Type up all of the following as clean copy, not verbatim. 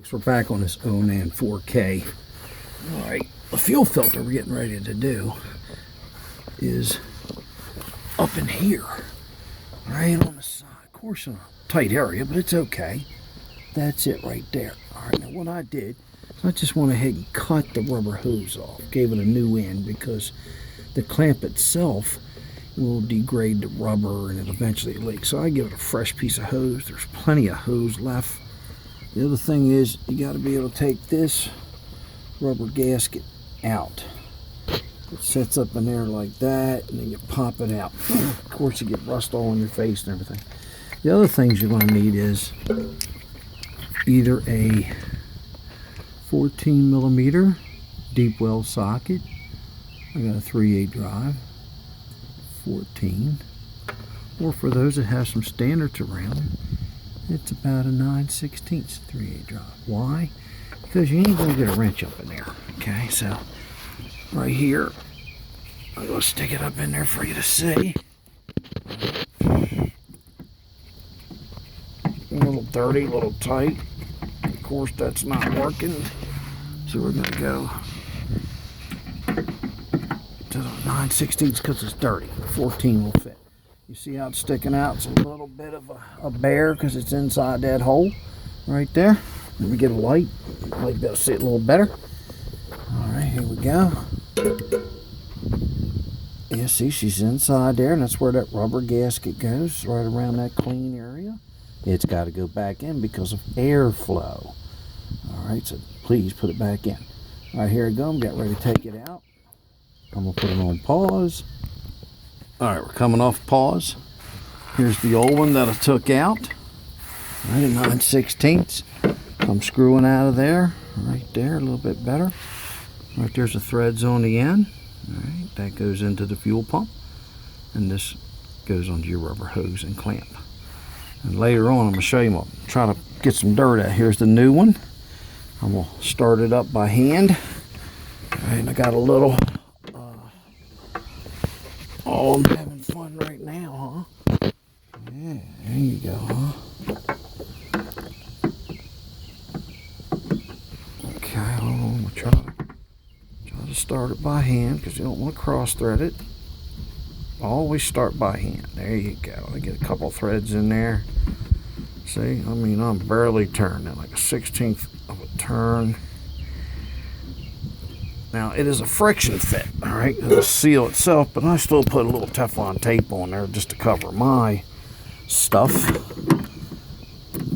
folks, we're back on this Onan 4K. Alright, the fuel filter we're getting ready to do is up in here, right on the side. Of course, in a tight area, but it's okay. That's it right there. Alright, now what I did, I just went ahead and cut the rubber hose off. Gave it a new end because the clamp itself will degrade the rubber and it eventually leaks. So I give it a fresh piece of hose. There's plenty of hose left. The other thing is you got to be able to take this rubber gasket out. It sits up in there like that, and then you pop it out. Of course, you get rust all on your face and everything. The other things you're going to need is either a 14mm deep well socket. I got a 3/8 drive, 14, or for those that have some standards around, it's about a 9/16 3/8 drive. Why? Because you ain't gonna get a wrench up in there. Okay, so right here, I'm gonna stick it up in there for you to see. A little dirty, a little tight. Of course, that's not working. So we're gonna go to the 9/16 because it's dirty. 14 will fit. You see how it's sticking out? It's a little bit of a bear because it's inside that hole right there. Let me get a light. Might be able to see it a little better. All right, here we go. Yeah, see, she's inside there, and that's where that rubber gasket goes, right around that clean area. It's got to go back in because of airflow. All right, so please put it back in. All right, here we go. I'm getting ready to take it out. I'm going to put it on pause. All right, we're coming off pause. Here's the old one that I took out. Right at 9/16. I'm screwing out of there. Right there, a little bit better. Right there's the threads on the end. All right, that goes into the fuel pump. And this goes onto your rubber hose and clamp. And later on, I'm going to show you, I'm going to try to get some dirt out. Here's the new one. I'm going to start it up by hand. All right, and I got a little... Oh, I'm having fun right now, huh? Yeah, there you go, huh? Okay, hold on. I'm going to try to start it by hand because you don't want to cross-thread it. Always start by hand. There you go. I get a couple threads in there. See, I mean, I'm barely turning, like a 1/16 of a turn. Now, it is a friction fit, all right, it'll seal itself, but I still put a little Teflon tape on there just to cover my stuff.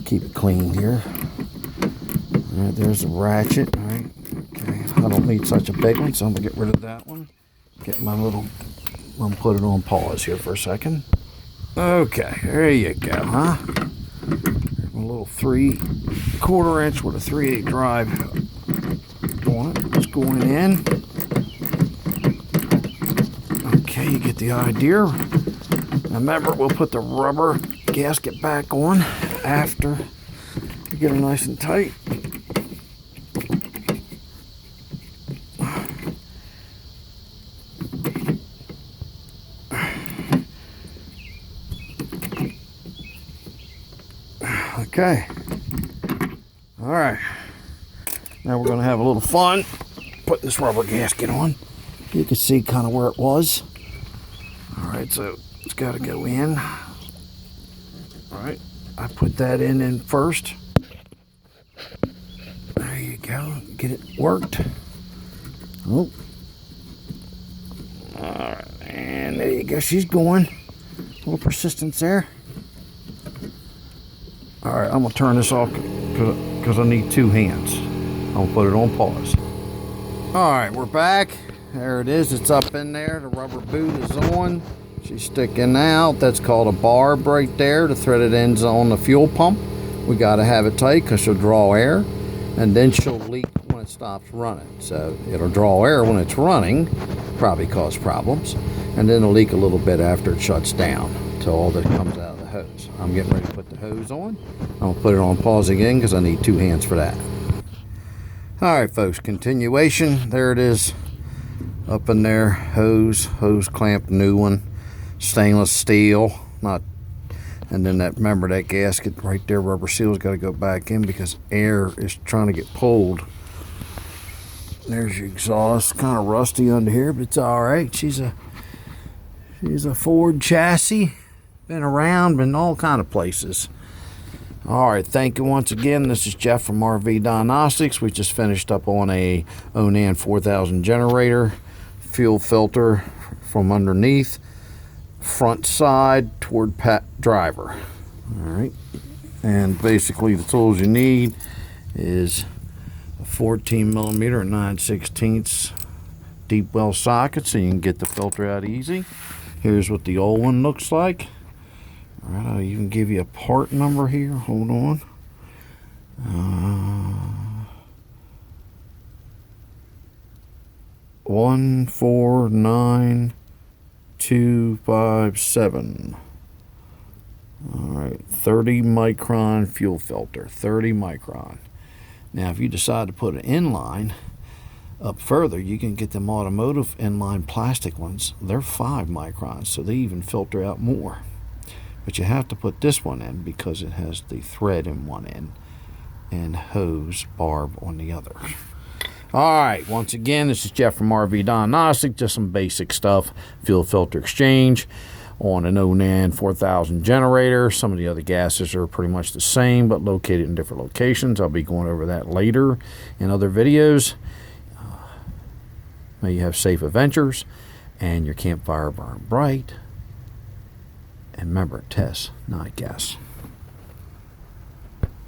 Keep it clean here. All right, there's the ratchet, all right. Okay, I don't need such a big one, so I'm going to get rid of that one. Get my little, I'm going to put it on pause here for a second. Okay, there you go, huh? There's my little 3/4 inch with a 3/8 drive. It's going in. Okay, you get the idea. Now remember, we'll put the rubber gasket back on after you get it nice and tight. Okay. All right. Now we're going to have a little fun. Put this rubber gasket on. You can see kind of where it was. Alright, so it's got to go in. Alright, I put that in first. There you go. Get it worked. Oh. Alright, and there you go. She's going. A little persistence there. Alright, I'm going to turn this off because I need two hands. I'll put it on pause. Alright, we're back. There it is. It's up in there. The rubber boot is on. She's sticking out. That's called a barb right there. The threaded end's on the fuel pump. We got to have it tight because she'll draw air. And then she'll leak when it stops running. So it'll draw air when it's running. Probably cause problems. And then it'll leak a little bit after it shuts down. Until all that comes out of the hose. I'm getting ready to put the hose on. I'll put it on pause again because I need two hands for that. Alright folks, continuation. There it is. Up in there. Hose clamp, new one. Stainless steel. Not And then remember that gasket right there, rubber seal's got to go back in because air is trying to get pulled. There's your exhaust, kind of rusty under here, but it's all right. She's a Ford chassis, been around, been all kind of places. All right, thank you once again. This is Jeff from Rvdiagnostics. We just finished up on a Onan 4000 generator, fuel filter from underneath, front side toward driver. All right, and basically the tools you need is a 14 millimeter and 9/16 deep well socket so you can get the filter out easy. Here's what the old one looks like. All right, I'll even give you a part number here. Hold on. 149257. All right, 30 micron fuel filter, 30 micron. Now, if you decide to put an inline up further, you can get them automotive inline plastic ones. They're 5 microns, so they even filter out more. But you have to put this one in because it has the thread in one end and hose barb on the other. All right, once again, this is Jeff from Rvdiagnostics, just some basic stuff. Fuel filter exchange on an Onan 4000 generator. Some of the other gases are pretty much the same, but located in different locations. I'll be going over that later in other videos. May you have safe adventures and your campfire burn bright. And remember, test, not guess.